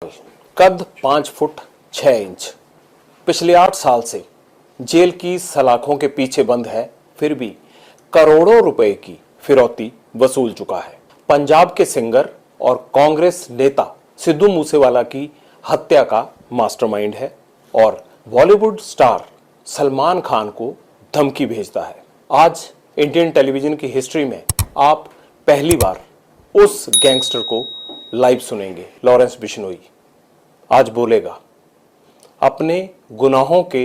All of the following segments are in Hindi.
कद 5 फुट 6 इंच। पिछले 8 साल से जेल की सलाखों के पीछे बंद है, फिर भी करोड़ों रुपए की फिरौती वसूल चुका है। पंजाब के सिंगर और कांग्रेस नेता सिद्धू मूसेवाला की हत्या का मास्टरमाइंड है और बॉलीवुड स्टार सलमान खान को धमकी भेजता है। आज इंडियन टेलीविजन की हिस्ट्री में आप पहली बार उस गैंगस्टर को लाइव सुनेंगे। लॉरेंस बिश्नोई आज बोलेगा, अपने गुनाहों के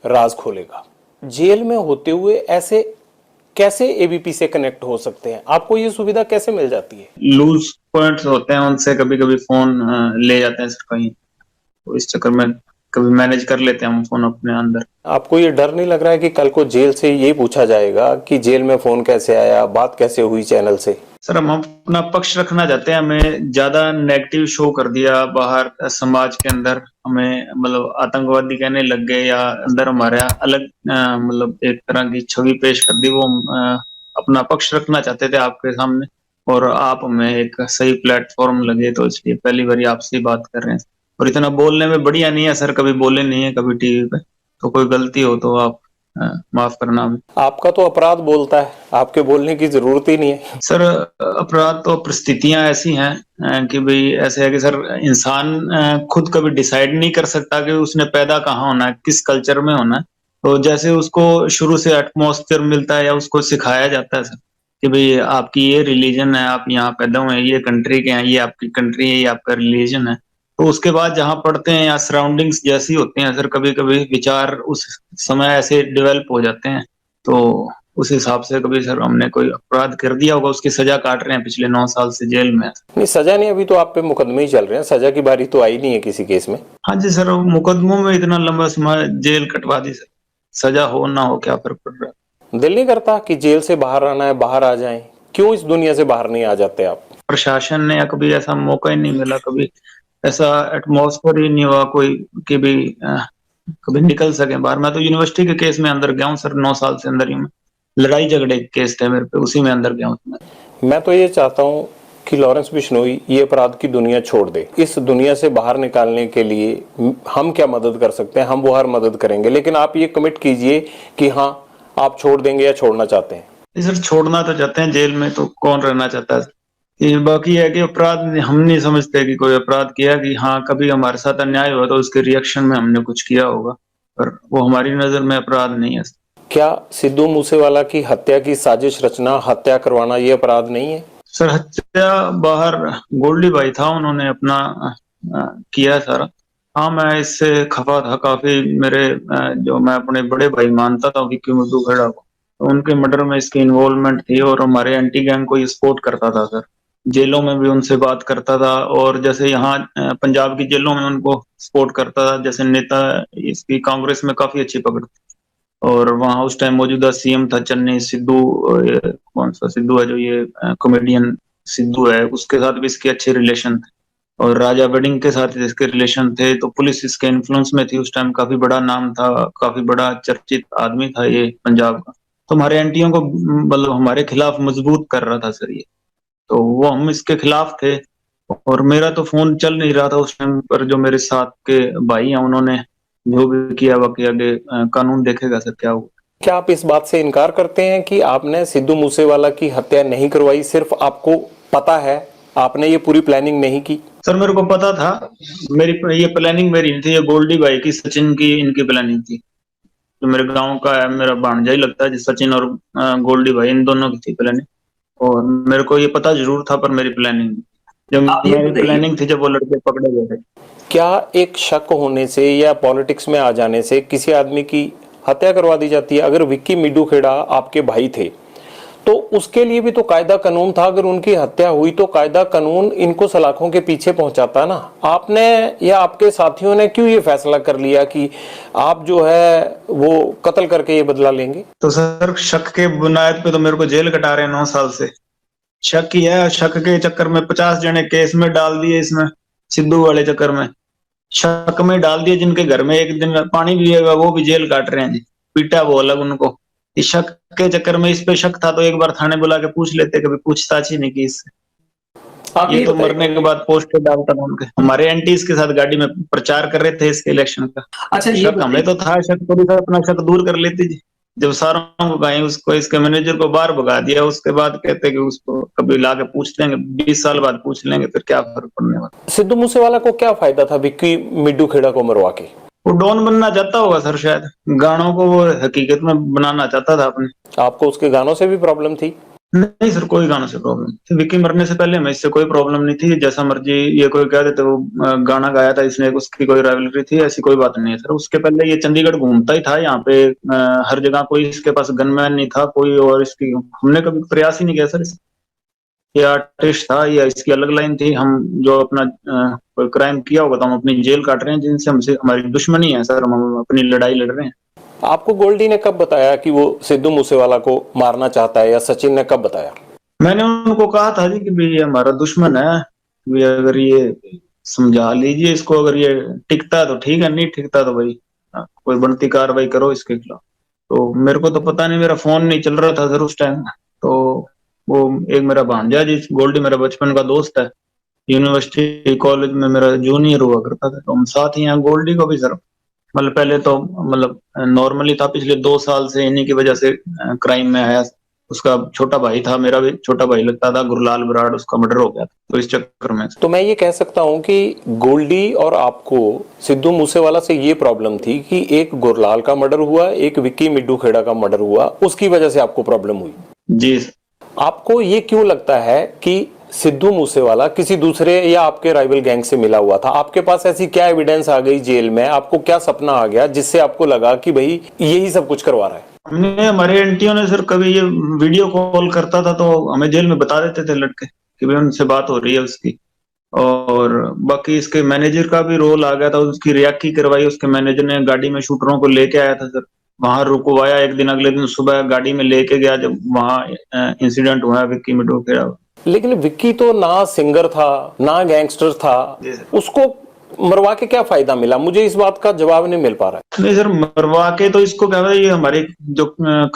राज खोलेगा। जेल में होते हुए ऐसे कैसे एबीपी से कनेक्ट हो सकते हैं? आपको ये सुविधा कैसे मिल जाती है? लूज पॉइंट्स होते हैं, उनसे कभी कभी फोन ले जाते हैं सर कहीं, तो इस चक्कर में कभी मैनेज कर लेते हैं हम फोन अपने अंदर। आपको ये डर नहीं लग रहा है कि कल को जेल से ये पूछा जाएगा कि जेल में फोन कैसे आया, बात कैसे हुई चैनल से? सर हम अपना पक्ष रखना चाहते हैं, हमें ज्यादा नेगेटिव शो कर दिया बाहर समाज के अंदर, हमें मतलब आतंकवादी कहने लग गए या अंदर हमारा अलग मतलब एक तरह की छवि पेश कर दी। वो हम अपना पक्ष रखना चाहते थे आपके सामने, और आप हमें एक सही प्लेटफॉर्म लगे, तो इसलिए पहली बार आपसे बात कर रहे हैं। और इतना बोलने में बढ़िया नहीं है सर, कभी बोले नहीं है कभी टीवी पे, तो कोई गलती हो तो आप माफ करना हमें। आपका तो अपराध बोलता है, आपके बोलने की जरूरत ही नहीं है। सर अपराध तो परिस्थितियां ऐसी हैं कि भाई ऐसे है कि सर इंसान खुद कभी डिसाइड नहीं कर सकता कि उसने पैदा कहाँ होना है, किस कल्चर में होना है। तो जैसे उसको शुरू से एटमॉस्फेयर मिलता है या उसको सिखाया जाता है सर कि भाई आपकी ये रिलीजन है, आप यहाँ पैदा हुए हैं, ये कंट्री के हैं, ये आपकी कंट्री है, ये आपका रिलीजन है। तो उसके बाद जहाँ पढ़ते हैं या सराउंडिंग्स जैसी होती हैं सर, कभी कभी विचार उस समय ऐसे डेवलप हो जाते हैं, तो उस हिसाब से कभी सर हमने कोई अपराध कर दिया होगा, उसकी सजा काट रहे हैं पिछले 9 साल से जेल में। नहीं, सजा नहीं, अभी तो आप पे मुकदमे ही चल रहे हैं, सजा की बारी तो आई नहीं है किसी केस में। हाँ जी सर, मुकदमों में इतना लंबा समय जेल कटवा दी सर, सजा हो ना हो क्या फर्क पड़ रहा है। दिल नहीं करता कि जेल से बाहर आना है, बाहर आ जाएं? क्यों इस दुनिया से बाहर नहीं आ जाते आप? प्रशासन ने या कभी ऐसा मौका ही नहीं मिला, कभी ऐसा एटमॉस्फेयर ही नहीं हुआ कोई कि भी कभी निकल सके बाहर। मैं तो यूनिवर्सिटी के केस में अंदर गया हूँ सर, 9 साल से अंदर ही में लड़ाई झगड़े के केस थे मेरे पे, उसी में अंदर गया हूँ। मैं तो ये चाहता हूँ कि लॉरेंस बिश्नोई ये अपराध की दुनिया छोड़ दे। इस दुनिया से बाहर निकालने के लिए हम क्या मदद कर सकते हैं? हम वो हर मदद करेंगे, लेकिन आप ये कमिट कीजिए कि हाँ, आप छोड़ देंगे या छोड़ना चाहते हैं। सर छोड़ना तो चाहते हैं, जेल में तो कौन रहना चाहता है। ये बाकी है कि अपराध हम नहीं समझते कि कोई अपराध किया, कि हाँ कभी हमारे साथ अन्याय हुआ तो उसके रिएक्शन में हमने कुछ किया होगा, पर वो हमारी नजर में अपराध नहीं है। क्या सिद्धू मूसेवाला की हत्या की साजिश रचना, हत्या करवाना ये अपराध नहीं है? सर हत्या बाहर गोल्डी भाई था, उन्होंने अपना किया सारा। हाँ मैं इससे खफा था काफी, मेरे जो मैं अपने बड़े भाई मानता था विक्की मुद्दू खेड़ा को, तो उनके मर्डर में इसकी इन्वॉल्वमेंट थी, और हमारे एंटी गैंग को ये सपोर्ट करता था सर। जेलों में भी उनसे बात करता था, और जैसे यहाँ पंजाब की जेलों में उनको सपोर्ट करता था, जैसे नेता इसकी कांग्रेस में काफी अच्छी पकड़ थी। और वहाँ उस टाइम मौजूदा सीएम था चन्नी सिद्धू, कौन सा सिद्धू है जो ये कॉमेडियन सिद्धू है, उसके साथ भी इसके अच्छे रिलेशन थे। और राजा वेडिंग के साथ इसके रिलेशन थे, तो पुलिस इसके इन्फ्लुएंस में थी उस टाइम, काफी बड़ा नाम था, काफी बड़ा चर्चित आदमी था ये पंजाब का। तो हमारे एंटियों को मतलब हमारे खिलाफ मजबूत कर रहा था सर ये, तो वो हम इसके खिलाफ थे। और मेरा तो फोन चल नहीं रहा था उस टाइम पर, जो मेरे साथ के भाई हैं उन्होंने जो भी किया, बाकी आगे कानून देखेगा सर क्या हुआ। क्या आप इस बात से इनकार करते हैं कि आपने सिद्धू मूसेवाला की हत्या नहीं करवाई, सिर्फ आपको पता है, आपने ये पूरी प्लानिंग नहीं की? सर मेरे को पता था, मेरी ये प्लानिंग मेरी नहीं थी, ये गोल्डी भाई की, सचिन की, इनकी प्लानिंग थी। जो मेरे गांव का है, मेरा भांजा ही लगता है, जो सचिन और गोल्डी भाई, इन दोनों की थी प्लानिंग। और मेरे को ये पता जरूर था, पर मेरी प्लानिंग, जब मेरी प्लानिंग थी जब वो लड़के पकड़े गए थे। क्या एक शक होने से या पॉलिटिक्स में आ जाने से किसी आदमी की हत्या करवा दी जाती है? अगर विक्की मिड्डू खेड़ा आपके भाई थे तो उसके लिए भी तो कायदा कानून था, अगर उनकी हत्या हुई तो कायदा कानून इनको सलाखों के पीछे पहुंचाता ना। आपने या आपके साथियों ने क्यों ये फैसला कर लिया कि आप जो है वो कत्ल करके ये बदला लेंगे? तो सर शक के बुनियाद पे तो मेरे को जेल कटा रहे हैं 9 साल से। शक ही है, शक के चक्कर में 50 जने केस में डाल दिए, इसमें सिद्धू वाले चक्कर में शक में डाल दिए, जिनके घर में एक दिन पानी भी है वो भी जेल काट रहे हैं जी, पीटा वो अलग उनको। इस शक के चक्कर में, इस पे शक था तो एक बार थाने बुला के पूछ लेते, कभी पूछताछ ही नहीं की इससे। आप ये ये तो बताइए। मरने के बाद पोस्टर डालता था उनके, हमारे एंटी इसके साथ गाड़ी में प्रचार कर रहे थे इसके इलेक्शन का। अच्छा ये शक हमें बताइए। तो था, शक थोड़ी सा अपना शक दूर कर लेती जी। जब सारों को गए उसको, इसके मैनेजर को बाहर भगा दिया, उसके बाद कहते कि उसको कभी ला के पूछ लेंगे, 20 साल बाद पूछ लेंगे, फिर क्या फर्क पड़ने वाला। सिद्धू मूसेवाला को क्या फायदा था विक्की मिड्डू खेड़ा को मरवा के? वो डॉन बनना चाहता होगा सर, शायद गानों को वो हकीकत में बनाना चाहता था अपने। आपको उसके गानों से भी प्रॉब्लम थी? नहीं सर, कोई गानों से प्रॉब्लम नहीं। विक्की मरने से पहले हमें इससे कोई प्रॉब्लम नहीं थी, जैसा मर्जी ये कोई कह देते वो गाना गाया था इसने, उसकी कोई राइवलरी थी, ऐसी कोई बात नहीं है सर। उसके पहले ये चंडीगढ़ घूमता ही था यहाँ पे, हर जगह, कोई इसके पास गनमैन नहीं था कोई, और इसकी हमने कभी प्रयास ही नहीं किया सर। ये आर्टिस्ट था या इसकी अलग लाइन थी, हम जो अपना कोई क्राइम किया होगा तो हम अपनी जेल काट रहे हैं, जिनसे हमसे हमारी दुश्मनी है सर, हम अपनी लड़ाई लड़ रहे हैं। आपको गोल्डी ने कब बताया कि वो सिद्धू मूसेवाला को मारना चाहता है, या सचिन ने कब बताया? मैंने उनको कहा था जी कि भाई ये हमारा दुश्मन है, भी अगर ये समझा लीजिए इसको, अगर ये टिकता है तो ठीक है, नहीं टिकता तो भाई कोई बनती कार्रवाई करो इसके खिलाफ। तो मेरे को तो पता नहीं, मेरा फोन नहीं चल रहा था सर उस टाइम। तो वो एक मेरा भांजा जी, गोल्डी मेरा बचपन का दोस्त है, यूनिवर्सिटी कॉलेज में मेरा जूनियर हुआ करता था, तो हम साथ ही हैं। गोल्डी को भी सर मतलब पहले तो मतलब नॉर्मली था, पिछले 2 साल से इन्हीं की वजह से क्राइम में आया। उसका छोटा भाई था, मेरा भी छोटा भाई लगता था, गुरलाल बराड़, उसका मर्डर हो गया था, तो इस चक्कर में। तो मैं ये कह सकता हूं कि गोल्डी और आपको सिद्धू मूसेवाला से ये प्रॉब्लम थी कि एक गुरलाल का मर्डर हुआ, एक विक्की मिड्डू खेड़ा का मर्डर हुआ, उसकी वजह से आपको प्रॉब्लम हुई। जी। आपको ये क्यों लगता है कि सिद्धू मूसेवाला किसी दूसरे या आपके राइवल गैंग से मिला हुआ था? आपके पास ऐसी क्या एविडेंस आ गई जेल में, आपको क्या सपना आ गया जिससे आपको लगा कि भाई यही सब कुछ करवा रहा है? हमने, हमारे एंटियों ने सर, कभी ये वीडियो कॉल करता था तो हमें जेल में बता देते थे लड़के कि भाई उनसे बात हो रही है उसकी। और बाकी इसके मैनेजर का भी रोल आ गया था, उसकी रियाकी करवाई उसके मैनेजर ने, गाड़ी में शूटरों को लेके आया था सर, वहां रुकवाया एक दिन, अगले दिन सुबह गाड़ी में लेके गया जब वहां इंसिडेंट हुआ विक्की मिड्डू खेड़ा। लेकिन विक्की तो ना सिंगर था ना गैंगस्टर था, उसको मरवा के क्या फायदा मिला? मुझे इस बात का जवाब नहीं मिल पा रहा है। नहीं सर, मरवा के तो इसको क्या है, ये हमारे जो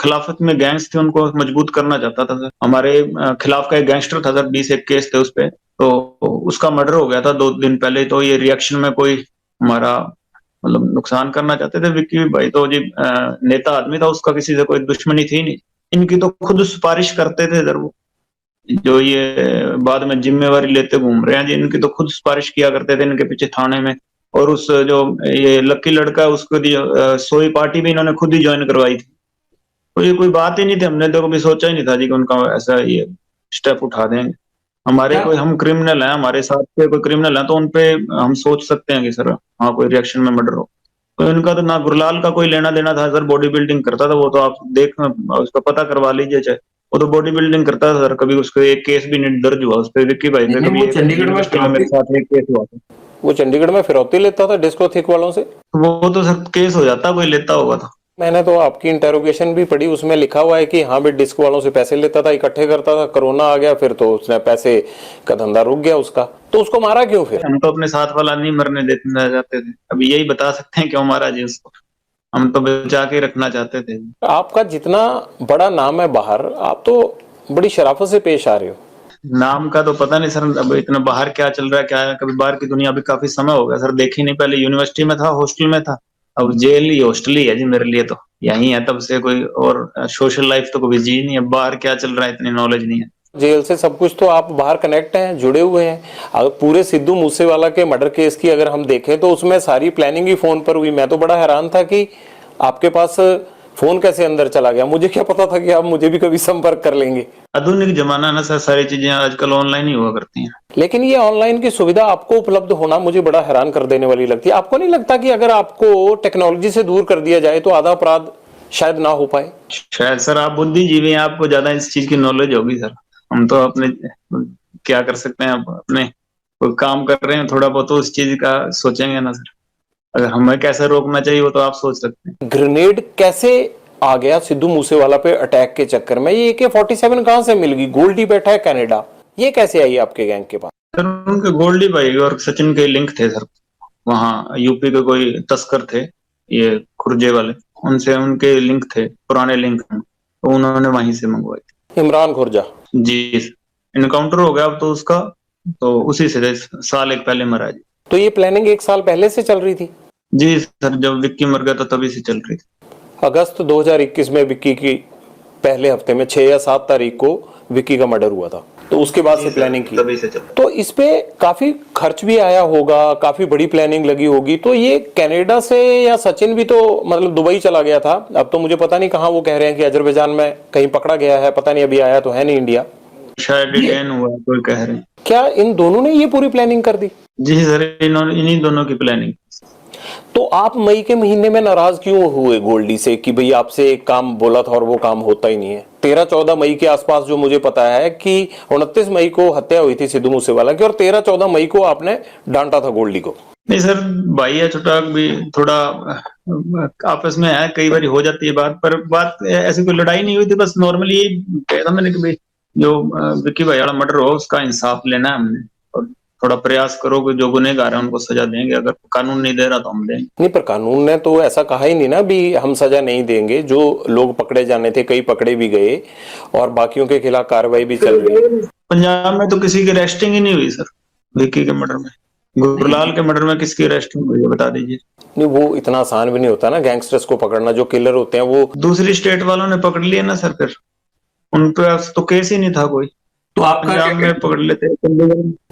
खिलाफत में गैंग्स थे उनको मजबूत करना चाहता था सर। हमारे खिलाफ का एक गैंगस्टर था सर, 20 एक केस थे उस पे, तो उसका मर्डर हो गया था 2 दिन पहले। तो ये रिएक्शन में कोई हमारा मतलब नुकसान करना चाहते थे। विक्की भाई तो जी नेता आदमी था, उसका किसी से कोई दुश्मनी थी नहीं। इनकी तो खुद सिफारिश करते थे सर वो, जो ये बाद में जिम्मेवारी लेते घूम रहे हैं जी, इनकी तो खुद सिफारिश किया करते थे इनके पीछे थाने में। और उस जो ये लक्की लड़का है उसको सोई पार्टी भी इन्होंने खुद ही ज्वाइन करवाई थी। तो ये कोई बात ही नहीं थी, हमने तो कभी सोचा ही नहीं था जी कि उनका ऐसा ये स्टेप उठा देंगे। हमारे कोई, हम क्रिमिनल हैं, हमारे साथ के कोई क्रिमिनल हैं तो उनपे हम सोच सकते हैं कि सर हाँ कोई रिएक्शन में मर्डर हो। तो इनका तो ना गुरलाल का कोई लेना देना था सर, बॉडी बिल्डिंग करता था वो, तो आप देख उसका पता करवा लीजिए चाहे। वो तो बॉडी बिल्डिंग करता था सर, कभी उसको एक केस भी नहीं दर्ज हुआ उस पर, विक्की भाई पे कभी यूनिवर्सिटी में मेरे साथ एक केस हुआ था। वो चंडीगढ़ में फिरौती लेता था डिस्को थिक वालों से। वो तो सर केस हो जाता, कोई लेता होगा तो। मैंने तो आपकी इंटेरोगेशन भी पढ़ी, उसमें लिखा हुआ है कि हाँ भाई डिस्क वालों से पैसे लेता था, इकट्ठे करता था, कोरोना आ गया फिर तो उसने पैसे का धंधा रुक गया उसका। तो उसको मारा क्यों फिर? हम तो अपने साथ वाला नहीं मरने देते जाते थे, अभी यही बता सकते हैं क्यों मारा जी उसको, हम तो बचा के रखना चाहते थे। आपका जितना बड़ा नाम है बाहर, आप तो बड़ी शराफत से पेश आ रहे हो। नाम का तो पता नहीं सर, अब इतना बाहर क्या चल रहा है क्या है, कभी बाहर की दुनिया भी काफी समय हो गया सर देखी नहीं। पहले यूनिवर्सिटी में था, हॉस्टल में था, अब जेल ही हॉस्टल ही है जी मेरे लिए तो, यही है तब से। कोई और सोशल लाइफ तो कभी जी नहीं है, बाहर क्या चल रहा है इतनी नॉलेज नहीं है। जेल से सब कुछ तो आप बाहर कनेक्ट हैं, जुड़े हुए हैं। अगर पूरे सिद्धू मूसेवाला के मर्डर केस की अगर हम देखें तो उसमें सारी प्लानिंग ही फोन पर हुई। मैं तो बड़ा हैरान था कि आपके पास फोन कैसे अंदर चला गया, मुझे क्या पता था कि आप मुझे भी कभी संपर्क कर लेंगे। आधुनिक जमाना ना सर, सारी चीजें आजकल ऑनलाइन ही हुआ करती हैं। लेकिन ये ऑनलाइन की सुविधा आपको उपलब्ध होना मुझे बड़ा हैरान कर देने वाली लगती है। आपको नहीं लगता कि अगर आपको टेक्नोलॉजी से दूर कर दिया जाए तो आधा अपराध शायद ना हो पाए? शायद सर आप बुद्धिजीवी हैं, आपको ज्यादा इस चीज की नॉलेज होगी सर। हम तो अपने क्या कर सकते हैं, अपने कोई काम कर रहे हैं थोड़ा बहुत तो उस चीज का सोचेंगे ना सर। अगर हमें कैसे रोकना चाहिए वो तो आप सोच सकते हैं। ग्रेनेड कैसे आ गया सिद्धू मूसेवाला पे अटैक के चक्कर में? ये AK-47 कहां से मिल गई? गोल्डी बैठा है कनाडा, ये कैसे आई आपके गैंग के पास? सर उनके गोल्डी भाई और सचिन के लिंक थे सर, वहाँ यूपी के कोई तस्कर थे ये खुर्जे वाले, उनसे उनके लिंक थे, पुराने लिंक, तो उन्होंने वहीं से मंगवाई थी। इमरान खुर्जा। जी, इनकाउंटर हो गया अब तो उसका, तो उसी से साल एक पहले मरा जी। तो ये प्लानिंग एक साल पहले से चल रही थी? जी सर, जब विक्की मर गया तो तभी से चल रही थी। अगस्त 2021 में विक्की की पहले हफ्ते में 6 या 7 तारीख को विक्की का मर्डर हुआ था, तो उसके बाद से प्लानिंग की। तभी से चल। तो इस पे काफी खर्च भी आया होगा, काफी बड़ी प्लानिंग लगी होगी। तो ये कनाडा से, या सचिन भी तो मतलब दुबई चला गया था, अब तो मुझे पता नहीं कहाँ, वो कह रहे हैं कि अजरबैजान में कहीं पकड़ा गया है, पता नहीं अभी आया तो है नहीं इंडिया, शायद डिटेन हुआ कोई कह रहे हैं। क्या इन दोनों ने ये पूरी प्लानिंग कर दी? जी सर, इन्हीं दोनों की प्लानिंग। तो आप मई के महीने में नाराज क्यों हुए गोल्डी से कि भाई आपसे एक काम बोला था और वो काम होता ही नहीं है? 13-14 मई के आसपास जो मुझे पता है कि 29 मई को हत्या हुई थी सिद्धू मूसेवाला की, और 13-14 मई को आपने डांटा था गोल्डी को। नहीं सर, भाई है छोटा भी, थोड़ा आपस में है, कई बार हो जाती है बात, पर बात ऐसी कोई लड़ाई नहीं हुई थी, बस नॉर्मली यही कहा था मैंने कि भाई जो विक्की भाई वाला मर्डर हो उसका इंसाफ लेना है हमने, और थोड़ा प्रयास करो कि जो गुनहगार है उनको सजा देंगे, अगर कानून नहीं दे रहा तो हम देंगे। नहीं, पर कानून ने तो ऐसा कहा ही नहीं ना भी हम सजा नहीं देंगे। जो लोग पकड़े जाने थे, कई पकड़े भी गए और बाकियों के खिलाफ कार्रवाई भी चल रही है। पंजाब में तो किसी की अरेस्टिंग ही नहीं हुई सर, विक्की के मर्डर में। गुरलाल के मर्डर में किसकी अरेस्टिंग हुई है बता दीजिए। नहीं, वो इतना आसान भी नहीं होता ना गैंगस्टर्स को पकड़ना, जो किलर होते हैं वो। दूसरी स्टेट वालों ने पकड़ लिए ना सर, फिर उन पे तो केस ही नहीं था कोई, तो आपका पंजाब में पकड़ लेते।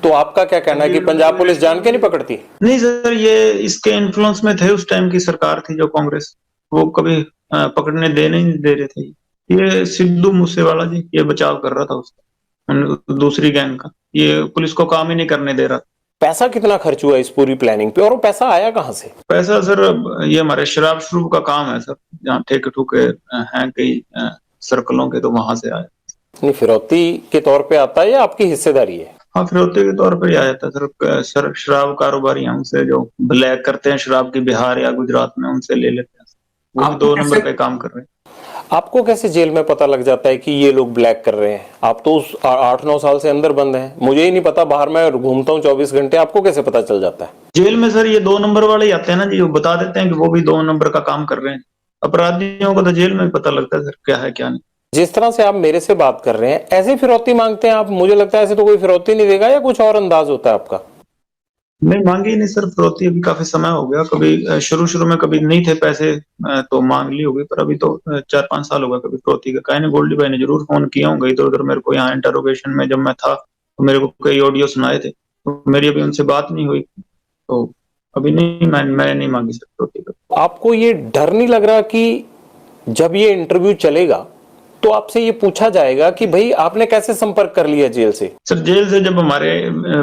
तो आपका क्या कहना है कि पंजाब पुलिस जान के नहीं पकड़ती? नहीं सर, ये इसके इन्फ्लुएंस में थे, उस टाइम की सरकार थी जो कांग्रेस, वो कभी पकड़ने देने ही नहीं दे रहे थे। ये सिद्धू मूसेवाला जी ये बचाव कर रहा था उसका, दूसरी गैंग का, ये पुलिस को काम ही नहीं करने दे रहा। पैसा कितना खर्च हुआ इस पूरी प्लानिंग पे, और वो पैसा आया कहाँ से? पैसा सर, ये हमारे शराब शुरू का काम है सर, जहाँ ठेके ठुके हैं कई सर्कलों के, तो वहां से आया। नहीं, फिरौती के तौर पे आता है या आपकी हिस्सेदारी है? हाँ, फिरौती के तौर पर ही आ जाता है सर शराब कारोबारी हैं, उनसे जो ब्लैक करते हैं शराब की बिहार या गुजरात में, उनसे ले लेते हैं। वो भी 2 नंबर पे काम कर रहे हैं। आपको कैसे जेल में पता लग जाता है कि ये लोग ब्लैक कर रहे हैं? आप तो उस 8-9 साल से अंदर बंद हैं, मुझे ही नहीं पता, बाहर मैं घूमता हूँ 24 घंटे, आपको कैसे पता चल जाता है? जेल में सर ये 2 नंबर वाले ही आते हैं ना जी, वो बता देते हैं कि वो भी 2 नंबर का काम कर रहे हैं। अपराधियों को तो जेल में पता लगता है सर क्या है क्या नहीं। जिस तरह से आप मेरे से बात कर रहे हैं, ऐसे फिरौती मांगते हैं आप? मुझे लगता है ऐसे तो कोई फिरौती नहीं देगा, या कुछ और अंदाज होता है आपका? नहीं, मांगी नहीं सर फिरौती, अभी काफी समय हो गया। कभी शुरू में कभी नहीं थे पैसे तो मांग ली होगी, पर अभी तो 4-5 साल हो गए कभी फिरौती का कहीं नहीं। गोल्डी भाई ने जरूर फोन किया होंगे इधर उधर मेरे को, यहाँ इंटरोगेशन में जब मैं था तो मेरे को कई ऑडियो सुनाए थे, तो मेरी अभी उनसे बात नहीं हुई, तो अभी नहीं, मैं नहीं मांगी सर फिरौती का। आपको ये डर नहीं लग रहा कि जब ये इंटरव्यू चलेगा तो आपसे ये पूछा जाएगा कि भाई आपने कैसे संपर्क कर लिया जेल से? सर जेल से जब हमारे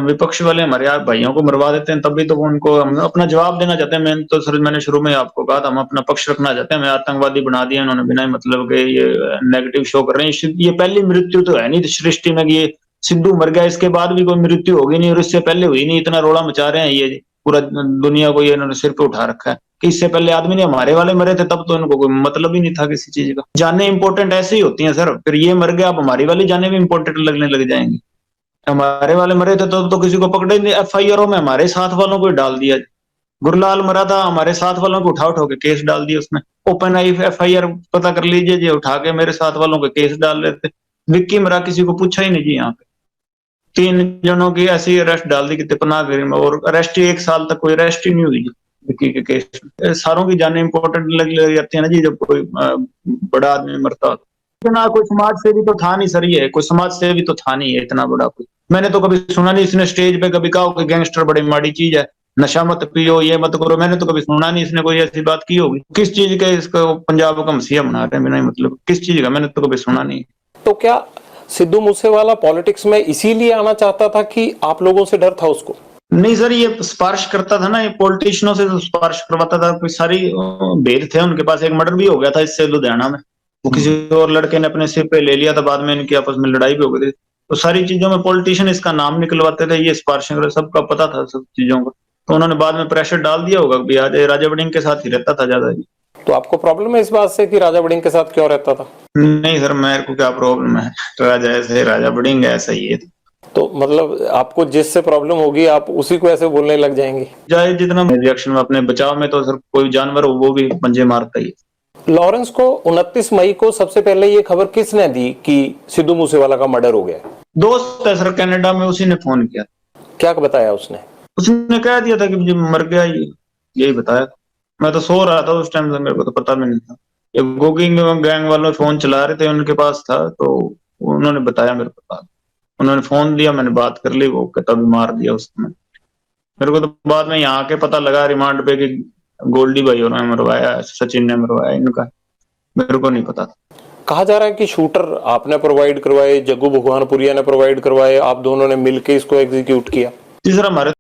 विपक्ष वाले हमारे भाइयों को मरवा देते हैं, तब भी तो वो उनको हम अपना जवाब देना चाहते हैं। मैं तो सर, मैंने शुरू में आपको कहा था, हम अपना पक्ष रखना चाहते हैं। हमें आतंकवादी बना दिया इन्होंने बिना मतलब के, ये नेगेटिव शो कर रहे हैं। ये पहली मृत्यु तो है नहीं सृष्टि में, ये सिद्धू मर गया इसके बाद भी कोई मृत्यु होगी नहीं, और इससे पहले हुई नहीं। इतना रोड़ा मचा रहे हैं ये, पूरा दुनिया को ये इन्होंने सिर पे उठा रखा है कि इससे पहले आदमी ने हमारे वाले मरे थे, तब तो इनको कोई मतलब ही नहीं था किसी चीज का। जाने इंपॉर्टेंट ऐसे ही होती हैं सर, फिर ये मर गया, अब हमारी वाली जाने भी इंपॉर्टेंट लगने लग जाएंगी। हमारे वाले मरे थे तो किसी को पकड़े नहीं, एफआईआर में हमारे साथ वालों को डाल दिया। गुरलाल मरा था, हमारे साथ वालों को उठा उठा के केस डाल दिए उसमें। ओपन आई एफआईआर पता कर लीजिए जी, उठा के मेरे साथ वालों के केस डाल रहे थे। विक्की मरा, किसी को पूछा ही नहीं जी। यहाँ पे 3 जनों की ऐसी अरेस्ट डाल दी कि पनाहगिरी में, और अरेस्ट ही 1 साल तक कोई अरेस्ट ही नहीं हुई विक्की के केस में। सारों की जाने इंपॉर्टेंट लग जाती है ना जी, जब कोई बड़ा आदमी मरता हो। इतना कोई समाज सेवी तो था नहीं सर, ये कोई समाज सेवी तो था नहीं है इतना बड़ा कोई। मैंने तो कभी सुना नहीं इसने स्टेज पे कभी कहा कि गैंगस्टर बड़ी माड़ी चीज है, नशा मत पियो, ये मत करो। मैंने तो कभी सुना नहीं इसने कोई ऐसी बात की होगी। किस चीज का इसको पंजाब का मसीहा बना रहे हैं बिना मतलब, किस चीज का? मैंने तो कभी सुना नहीं। तो क्या सिद्धू मूसेवाला पॉलिटिक्स में इसीलिए आना चाहता था कि आप लोगों से डर था उसको? नहीं सर, ये सिफारिश करता था ना, ये पॉलिटिशियनों से सिफारिश करवाता था। कोई सारी भेद थे उनके पास। एक मर्डर भी हो गया था इससे लुधियाना में, वो किसी और लड़के ने अपने सिर पे ले लिया था, बाद में इनकी आपस में लड़ाई भी हो गई थी। तो सारी चीजों में पॉलिटिशियन इसका नाम निकलवाते थे, ये सिफारिशें, सबका पता था सब चीजों का। तो उन्होंने बाद में प्रेशर डाल दिया होगा भी आज राजा वड़िंग के साथ ही रहता था ज्यादा। तो आपको प्रॉब्लम है इस बात से कि राजा वड़िंग के साथ क्यों रहता था? नहीं सर, मेरे को क्या प्रॉब्लम है, राजा ऐसे राजा वड़िंग ऐसा ही है। तो मतलब आपको जिससे प्रॉब्लम होगी आप उसी को ऐसे बोलने लग जाएंगे? चाहे जितना रिएक्शन में अपने बचाव में, तो सर कोई जानवर हो वो भी पंजे मारता ही है। लॉरेंस को 29 मई को सबसे पहले ये खबर किसने दी कि सिद्धू मूसेवाला का मर्डर हो गया? दोस्त है सर कनाडा में, उसी ने फोन किया। क्या बताया उसने? उसने कह दिया था कि मुझे मर गया, यही बताया। मैं तो सो रहा था उस टाइम से, मेरे को तो पता भी नहीं था। ये गोगिंग गैंग वालों फोन चला रहे थे, उनके पास था, तो उन्होंने बताया मेरे को। उन्होंने फोन दिया, मैंने बात कर ली, वो तभी मार दिया उसने। मेरे को तो बाद में यहाँ के पता लगा रिमांड पे कि गोल्डी भाई और मरवाया, सचिन ने मरवाया इनका, मेरे को नहीं पता। कहा जा रहा है कि शूटर आपने प्रोवाइड करवाए, जग्गू भगवानपुरिया ने प्रोवाइड करवाए, आप दोनों ने मिलकर इसको एग्जीक्यूट किया। जी सर, हमारे